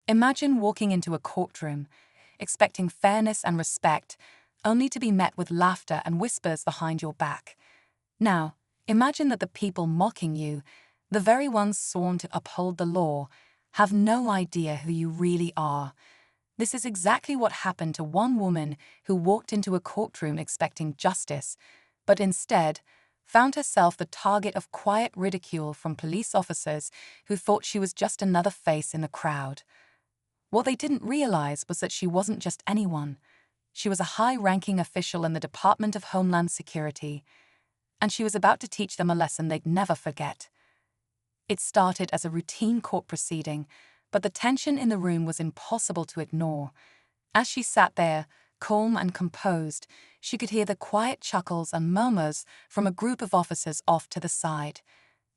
Imagine walking into a courtroom, expecting fairness and respect, only to be met with laughter and whispers behind your back. Now, imagine that the people mocking you, the very ones sworn to uphold the law, have no idea who you really are. This is exactly what happened to one woman who walked into a courtroom expecting justice, but instead found herself the target of quiet ridicule from police officers who thought she was just another face in the crowd. What they didn't realize was that she wasn't just anyone. She was a high-ranking official in the Department of Homeland Security, and she was about to teach them a lesson they'd never forget. It started as a routine court proceeding, but the tension in the room was impossible to ignore. As she sat there, calm and composed, she could hear the quiet chuckles and murmurs from a group of officers off to the side.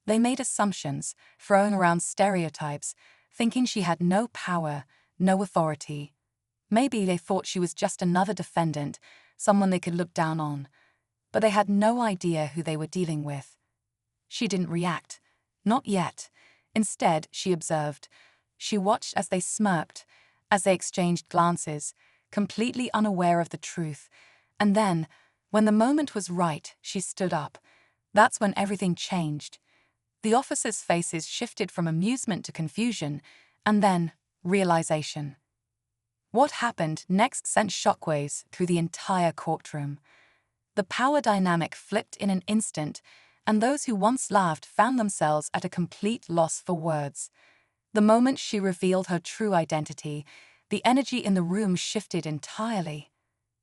They made assumptions, throwing around stereotypes, thinking she had no power, no authority. Maybe they thought she was just another defendant, someone they could look down on. But they had no idea who they were dealing with. She didn't react. Not yet. Instead, she observed. She watched as they smirked, as they exchanged glances, completely unaware of the truth. And then, when the moment was right, she stood up. That's when everything changed. The officers' faces shifted from amusement to confusion, and then realization. What happened next sent shockwaves through the entire courtroom. The power dynamic flipped in an instant, and those who once laughed found themselves at a complete loss for words. The moment she revealed her true identity, the energy in the room shifted entirely.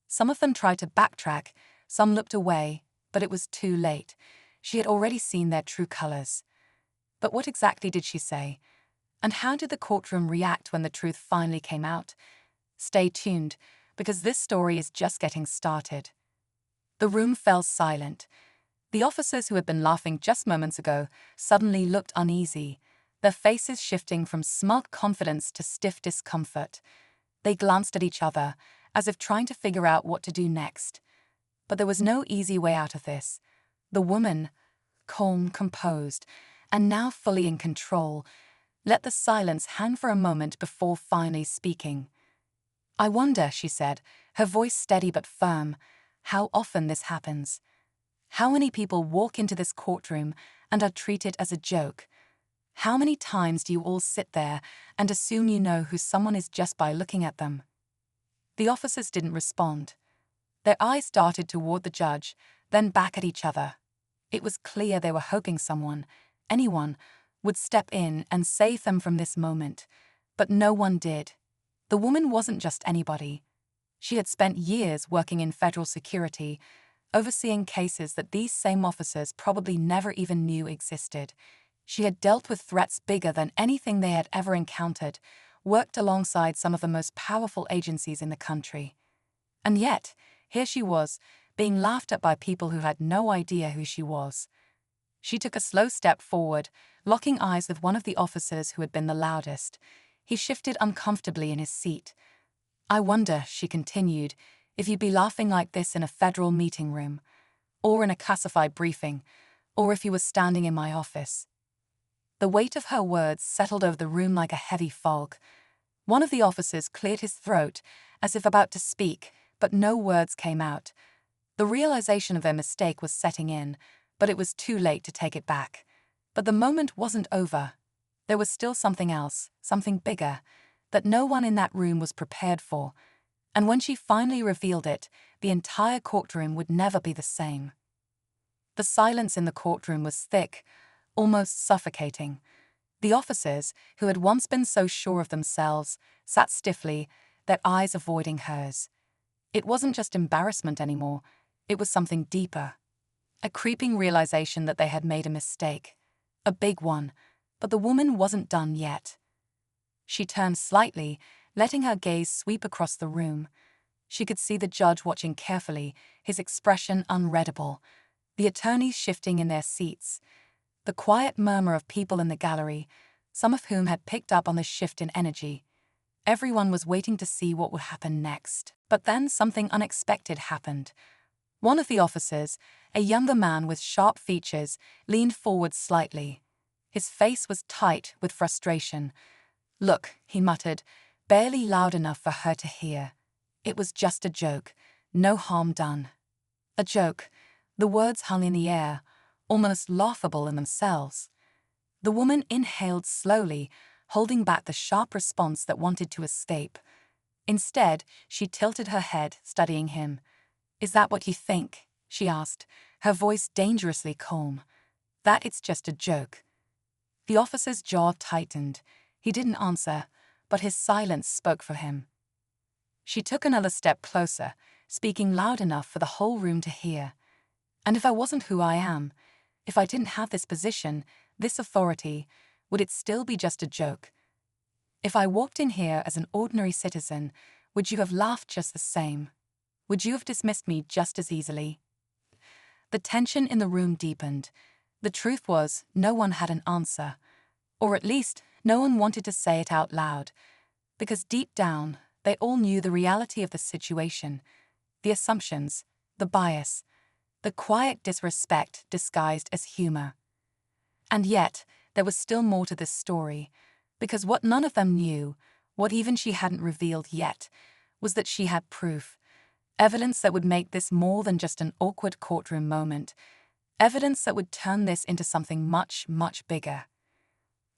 Some of them tried to backtrack, some looked away, but it was too late. She had already seen their true colors. But what exactly did she say? And how did the courtroom react when the truth finally came out? Stay tuned, because this story is just getting started. The room fell silent. The officers who had been laughing just moments ago suddenly looked uneasy, their faces shifting from smug confidence to stiff discomfort. They glanced at each other, as if trying to figure out what to do next. But there was no easy way out of this. The woman, calm, composed, and now fully in control, let the silence hang for a moment before finally speaking. "I wonder," she said, her voice steady but firm, "how often this happens. How many people walk into this courtroom and are treated as a joke? How many times do you all sit there and assume you know who someone is just by looking at them?" The officers didn't respond. Their eyes darted toward the judge, then back at each other. It was clear they were hoping someone, anyone, would step in and save them from this moment. But no one did. The woman wasn't just anybody. She had spent years working in federal security, overseeing cases that these same officers probably never even knew existed. She had dealt with threats bigger than anything they had ever encountered, worked alongside some of the most powerful agencies in the country. And yet, here she was, being laughed at by people who had no idea who she was. She took a slow step forward, locking eyes with one of the officers who had been the loudest. He shifted uncomfortably in his seat. "I wonder," she continued, "if you'd be laughing like this in a federal meeting room, or in a classified briefing, or if you were standing in my office." The weight of her words settled over the room like a heavy fog. One of the officers cleared his throat, as if about to speak, but no words came out. The realization of their mistake was setting in, but it was too late to take it back. But the moment wasn't over. There was still something else, something bigger, that no one in that room was prepared for. And when she finally revealed it, the entire courtroom would never be the same. The silence in the courtroom was thick, almost suffocating. The officers, who had once been so sure of themselves, sat stiffly, their eyes avoiding hers. It wasn't just embarrassment anymore, it was something deeper. A creeping realization that they had made a mistake. A big one, but the woman wasn't done yet. She turned slightly, letting her gaze sweep across the room. She could see the judge watching carefully, his expression unreadable, the attorneys shifting in their seats, the quiet murmur of people in the gallery, some of whom had picked up on the shift in energy. Everyone was waiting to see what would happen next. But then something unexpected happened. One of the officers, a younger man with sharp features, leaned forward slightly. His face was tight with frustration. "Look," he muttered, barely loud enough for her to hear. "It was just a joke. No harm done." A joke. The words hung in the air, almost laughable in themselves. The woman inhaled slowly, holding back the sharp response that wanted to escape. Instead, she tilted her head, studying him. "Is that what you think?" she asked, her voice dangerously calm. "That it's just a joke?" The officer's jaw tightened. He didn't answer, but his silence spoke for him. She took another step closer, speaking loud enough for the whole room to hear. "And if I wasn't who I am, if I didn't have this position, this authority, would it still be just a joke? If I walked in here as an ordinary citizen, would you have laughed just the same? Would you have dismissed me just as easily?" The tension in the room deepened. The truth was, no one had an answer. Or at least, no one wanted to say it out loud. Because deep down, they all knew the reality of the situation, the assumptions, the bias, the quiet disrespect disguised as humor. And yet, there was still more to this story, because what none of them knew, what even she hadn't revealed yet, was that she had proof. Evidence that would make this more than just an awkward courtroom moment. Evidence that would turn this into something much, much bigger.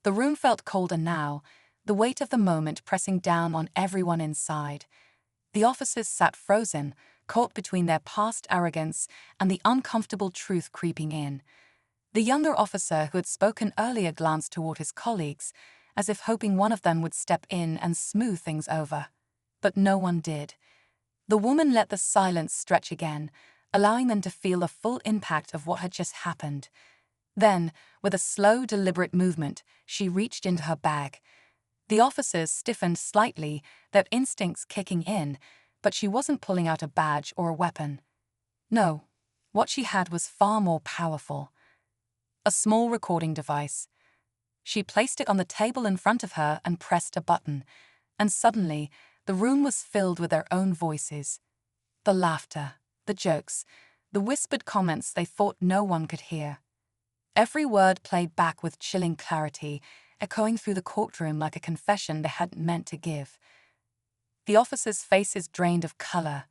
The room felt colder now, the weight of the moment pressing down on everyone inside. The officers sat frozen, caught between their past arrogance and the uncomfortable truth creeping in. The younger officer who had spoken earlier glanced toward his colleagues, as if hoping one of them would step in and smooth things over. But no one did. The woman let the silence stretch again, allowing them to feel the full impact of what had just happened. Then, with a slow, deliberate movement, she reached into her bag. The officers stiffened slightly, their instincts kicking in, but she wasn't pulling out a badge or a weapon. No, what she had was far more powerful. A small recording device. She placed it on the table in front of her and pressed a button, and suddenly, the room was filled with their own voices. The laughter, the jokes, the whispered comments they thought no one could hear. Every word played back with chilling clarity, echoing through the courtroom like a confession they hadn't meant to give. The officers' faces drained of color.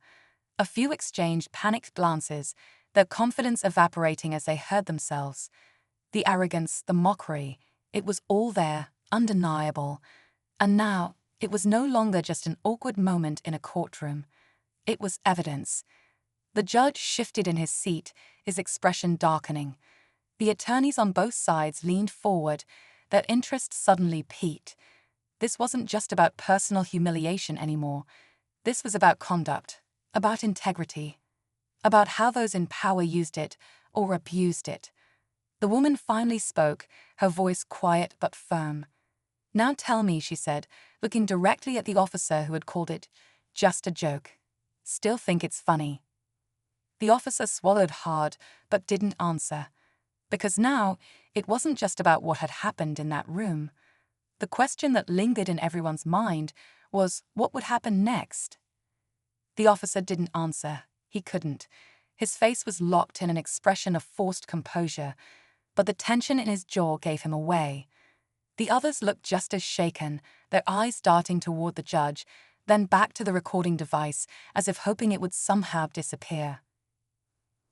A few exchanged panicked glances, their confidence evaporating as they heard themselves. The arrogance, the mockery, it was all there, undeniable. And now, it was no longer just an awkward moment in a courtroom. It was evidence. The judge shifted in his seat, his expression darkening. The attorneys on both sides leaned forward, their interest suddenly piqued. This wasn't just about personal humiliation anymore. This was about conduct, about integrity, about how those in power used it or abused it. The woman finally spoke, her voice quiet but firm. "Now tell me," she said, looking directly at the officer who had called it just a joke. "Still think it's funny?" The officer swallowed hard but didn't answer. Because now, it wasn't just about what had happened in that room. The question that lingered in everyone's mind was, what would happen next? The officer didn't answer. He couldn't. His face was locked in an expression of forced composure, but the tension in his jaw gave him away. The others looked just as shaken, their eyes darting toward the judge, then back to the recording device, as if hoping it would somehow disappear.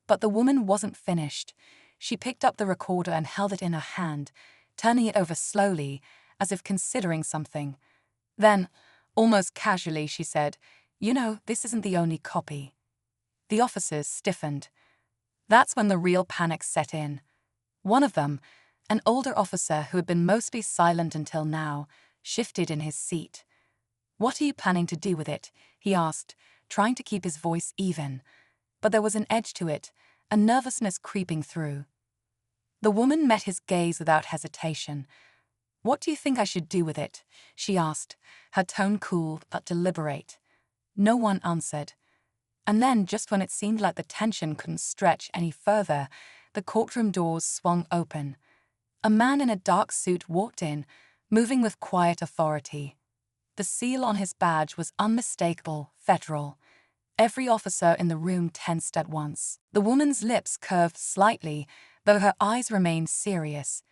But the woman wasn't finished. She picked up the recorder and held it in her hand, turning it over slowly, as if considering something. Then, almost casually, she said, "You know, this isn't the only copy." The officers stiffened. That's when the real panic set in. One of them, an older officer who had been mostly silent until now, shifted in his seat. "What are you planning to do with it?" he asked, trying to keep his voice even. But there was an edge to it, a nervousness creeping through. The woman met his gaze without hesitation. "What do you think I should do with it?" she asked, her tone cool but deliberate. No one answered. And then, just when it seemed like the tension couldn't stretch any further, the courtroom doors swung open. A man in a dark suit walked in, moving with quiet authority. The seal on his badge was unmistakable, federal. Every officer in the room tensed at once. The woman's lips curved slightly, though her eyes remained serious.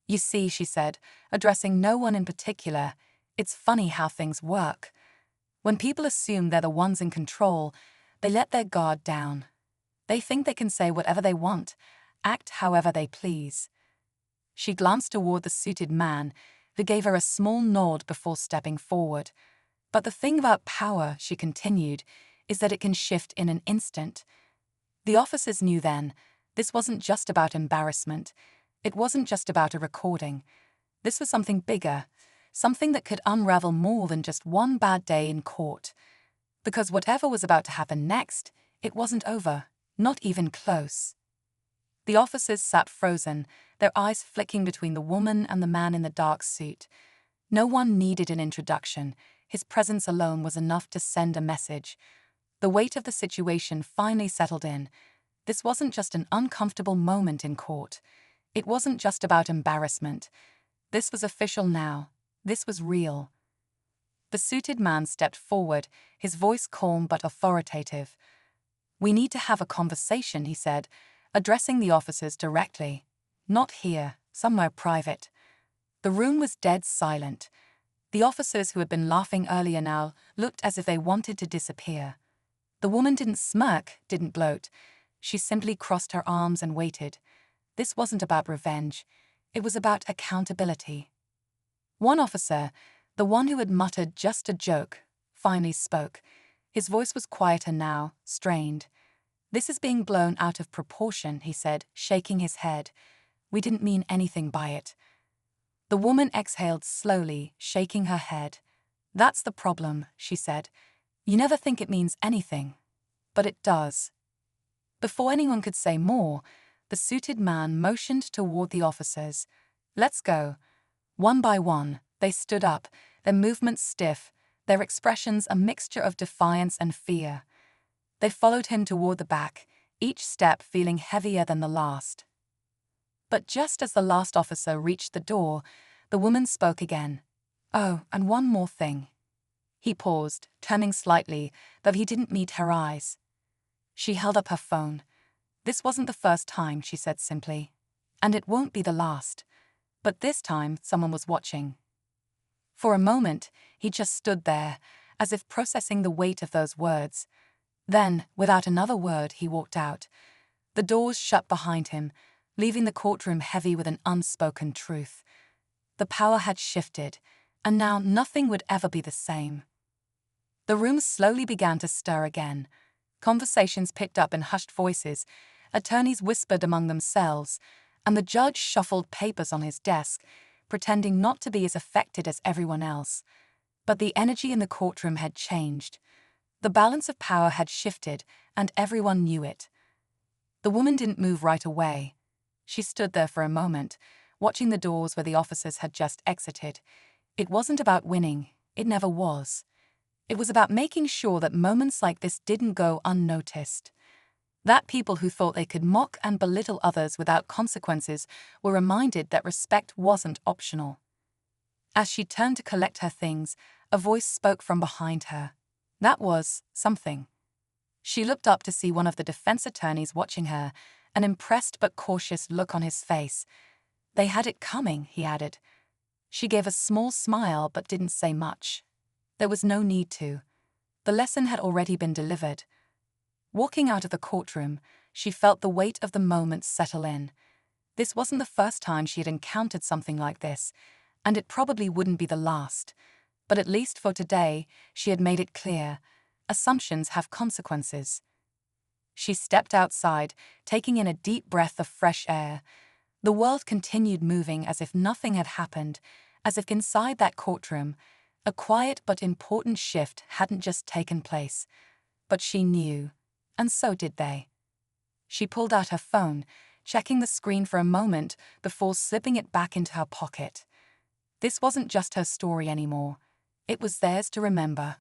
"You see," she said, addressing no one in particular, It's funny how things work. When people assume they're the ones in control, they let their guard down. They think they can say whatever they want, act however they please. She glanced toward the suited man, who gave her a small nod before stepping forward. But the thing about power, she continued, is that it can shift in an instant. The officers knew then, this wasn't just about embarrassment. It wasn't just about a recording. This was something bigger, something that could unravel more than just one bad day in court. Because whatever was about to happen next, it wasn't over, not even close. The officers sat frozen, their eyes flicking between the woman and the man in the dark suit. No one needed an introduction. His presence alone was enough to send a message. The weight of the situation finally settled in. This wasn't just an uncomfortable moment in court. It wasn't just about embarrassment. This was official now. This was real. The suited man stepped forward, his voice calm but authoritative. "We need to have a conversation," he said, addressing the officers directly. "Not here, somewhere private." The room was dead silent. The officers who had been laughing earlier now looked as if they wanted to disappear. The woman didn't smirk, didn't gloat. She simply crossed her arms and waited. This wasn't about revenge. It was about accountability. One officer, the one who had muttered just a joke, finally spoke. His voice was quieter now, strained. "This is being blown out of proportion," he said, shaking his head. "We didn't mean anything by it." The woman exhaled slowly, shaking her head. "That's the problem," she said. "You never think it means anything. But it does." Before anyone could say more, the suited man motioned toward the officers. "Let's go." One by one, they stood up, their movements stiff, their expressions a mixture of defiance and fear. They followed him toward the back, each step feeling heavier than the last. But just as the last officer reached the door, the woman spoke again. "Oh, and one more thing." He paused, turning slightly, though he didn't meet her eyes. She held up her phone. "This wasn't the first time," she said simply. "And it won't be the last. But this time, someone was watching." For a moment, he just stood there, as if processing the weight of those words. Then, without another word, he walked out. The doors shut behind him, leaving the courtroom heavy with an unspoken truth. The power had shifted, and now nothing would ever be the same. The room slowly began to stir again. Conversations picked up in hushed voices, attorneys whispered among themselves, and the judge shuffled papers on his desk, pretending not to be as affected as everyone else. But the energy in the courtroom had changed. The balance of power had shifted, and everyone knew it. The woman didn't move right away. She stood there for a moment, watching the doors where the officers had just exited. It wasn't about winning. It never was. It was about making sure that moments like this didn't go unnoticed. That people who thought they could mock and belittle others without consequences were reminded that respect wasn't optional. As she turned to collect her things, a voice spoke from behind her. That was something. She looked up to see one of the defense attorneys watching her, an impressed but cautious look on his face. "They had it coming," he added. She gave a small smile but didn't say much. There was no need to. The lesson had already been delivered. Walking out of the courtroom, she felt the weight of the moment settle in. This wasn't the first time she had encountered something like this, and it probably wouldn't be the last. But at least for today, she had made it clear. Assumptions have consequences. She stepped outside, taking in a deep breath of fresh air. The world continued moving as if nothing had happened, as if inside that courtroom, a quiet but important shift hadn't just taken place. But she knew, and so did they. She pulled out her phone, checking the screen for a moment before slipping it back into her pocket. This wasn't just her story anymore. It was theirs to remember.